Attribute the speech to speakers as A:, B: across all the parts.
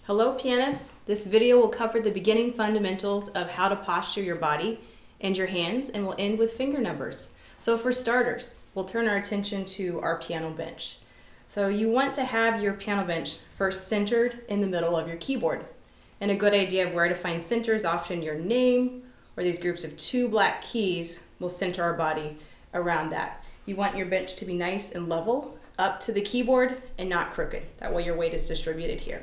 A: Hello pianists, this video will cover the beginning fundamentals of how to posture your body and your hands, and will end with finger numbers. So for starters, we'll turn our attention to our piano bench. So you want to have your piano bench first centered in the middle of your keyboard. And a good idea of where to find center is often your name, or these groups of two black keys will center our body around that. You want your bench to be nice and level up to the keyboard and not crooked. That way your weight is distributed here.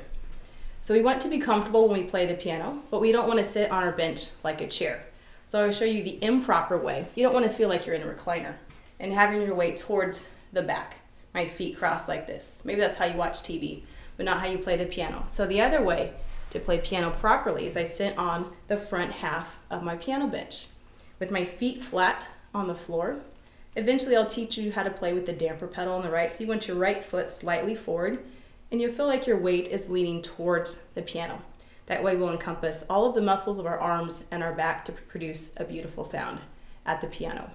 A: So we want to be comfortable when we play the piano, but we don't want to sit on our bench like a chair. So I'll show you the improper way. You don't want to feel like you're in a recliner and having your weight towards the back. My feet crossed like this. Maybe that's how you watch TV, but not how you play the piano. So the other way to play piano properly is I sit on the front half of my piano bench with my feet flat on the floor. Eventually I'll teach you how to play with the damper pedal on the right. So you want your right foot slightly forward, and you'll feel like your weight is leaning towards the piano. That way we'll encompass all of the muscles of our arms and our back to produce a beautiful sound at the piano.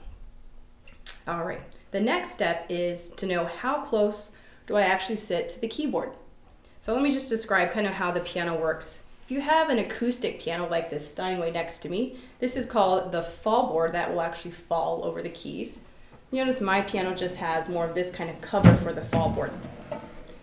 A: All right, the next step is to know how close do I actually sit to the keyboard. So let me just describe kind of how the piano works. If you have an acoustic piano like this Steinway next to me, this is called the fall board that will actually fall over the keys. You notice my piano just has more of this kind of cover for the fall board.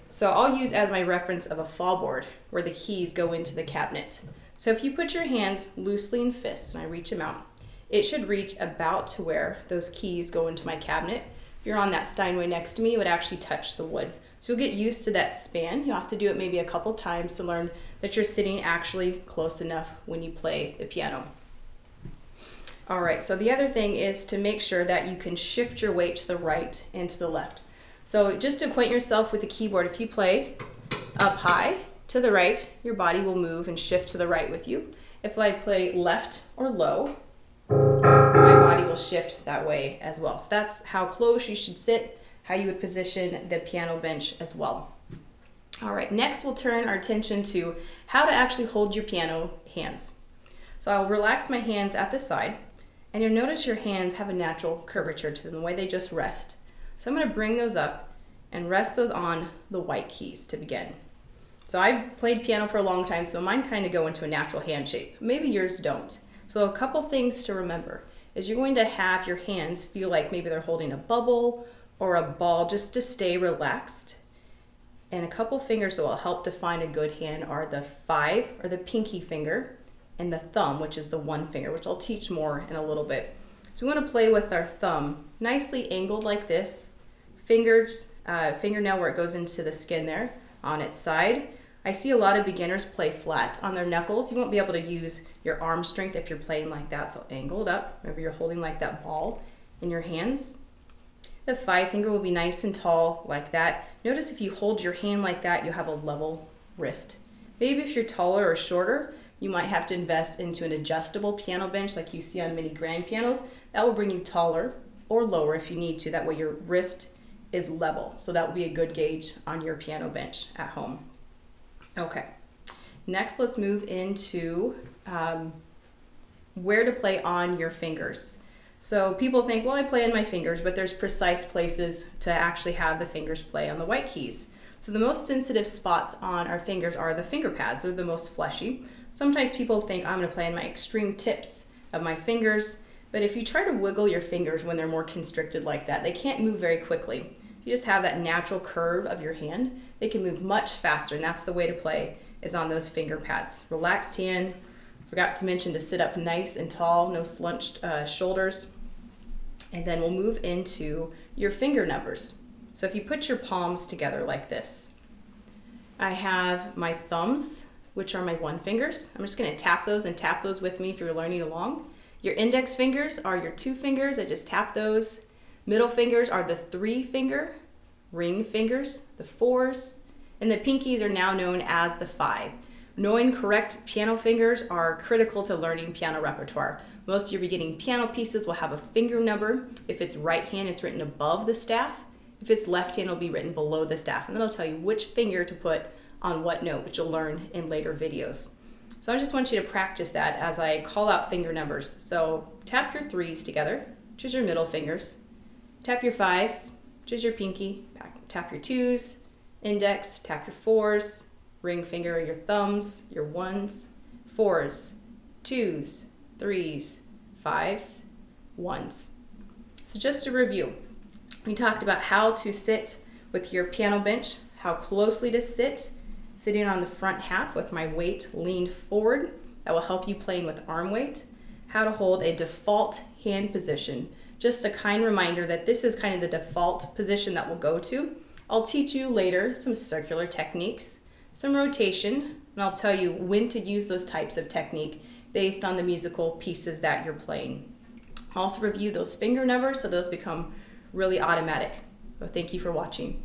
A: So I'll use as my reference of a fall board where the keys go into the cabinet. So if you put your hands loosely in fists and I reach them out, it should reach about to where those keys go into my cabinet. If you're on that Steinway next to me, it would actually touch the wood. So you'll get used to that span. You'll have to do it maybe a couple times to learn that you're sitting actually close enough when you play the piano. All right, so the other thing is to make sure that you can shift your weight to the right and to the left. So just to acquaint yourself with the keyboard, if you play up high to the right, your body will move and shift to the right with you. If I play left or low, my body will shift that way as well. So that's how close you should sit, how you would position the piano bench as well. All right, next we'll turn our attention to how to actually hold your piano hands. So I'll relax my hands at the side, and you'll notice your hands have a natural curvature to them, the way they just rest. So I'm going to bring those up and rest those on the white keys to begin. So I've played piano for a long time, so mine kind of go into a natural hand shape. Maybe yours don't. So a couple things to remember is you're going to have your hands feel like maybe they're holding a bubble or a ball just to stay relaxed. And a couple fingers that will help define a good hand are the 5 or the pinky finger and the thumb, which is the 1 finger, which I'll teach more in a little bit. So we want to play with our thumb nicely angled like this, fingernail where it goes into the skin there on its side. I see a lot of beginners play flat on their knuckles. You won't be able to use your arm strength if you're playing like that, so angled up. Remember, you're holding like that ball in your hands. The 5 finger will be nice and tall like that. Notice if you hold your hand like that, you'll have a level wrist. Maybe if you're taller or shorter, you might have to invest into an adjustable piano bench like you see on many grand pianos. That will bring you taller or lower if you need to. That way your wrist is level. So that will be a good gauge on your piano bench at home. Okay, next let's move into where to play on your fingers. So people think, well, I play on my fingers, but there's precise places to actually have the fingers play on the white keys. So the most sensitive spots on our fingers are the finger pads. They're the most fleshy. Sometimes people think I'm going to play on my extreme tips of my fingers, but if you try to wiggle your fingers when they're more constricted like that, they can't move very quickly. You just have that natural curve of your hand. They can move much faster, and that's the way to play, is on those finger pads. Relaxed hand. Forgot to mention to sit up nice and tall, no slunched shoulders. And then we'll move into your finger numbers. So if you put your palms together like this, I have my thumbs, which are my 1 fingers. I'm just going to tap those and tap those with me if you're learning along. Your index fingers are your 2 fingers. I just tap those. Middle fingers are the 3 finger. Ring fingers, the 4s. And the pinkies are now known as the 5. Knowing correct piano fingers are critical to learning piano repertoire. Most of your beginning piano pieces will have a finger number. If it's right hand, it's written above the staff. If it's left hand, it'll be written below the staff. And then it'll tell you which finger to put on what note, which you'll learn in later videos. So I just want you to practice that as I call out finger numbers. So tap your 3s together, which is your middle fingers. Tap your 5s, which is your pinky. Tap your 2s, index, tap your 4s, Ring finger are your thumbs, your ones, fours, twos, threes, fives, ones. So just to review, we talked about how to sit with your piano bench, how closely to sit, sitting on the front half with my weight leaned forward. That will help you playing with arm weight. How to hold a default hand position. Just a kind reminder that this is kind of the default position that we'll go to. I'll teach you later some circular techniques, some rotation, and I'll tell you when to use those types of technique based on the musical pieces that you're playing. I'll also review those finger numbers so those become really automatic. So thank you for watching.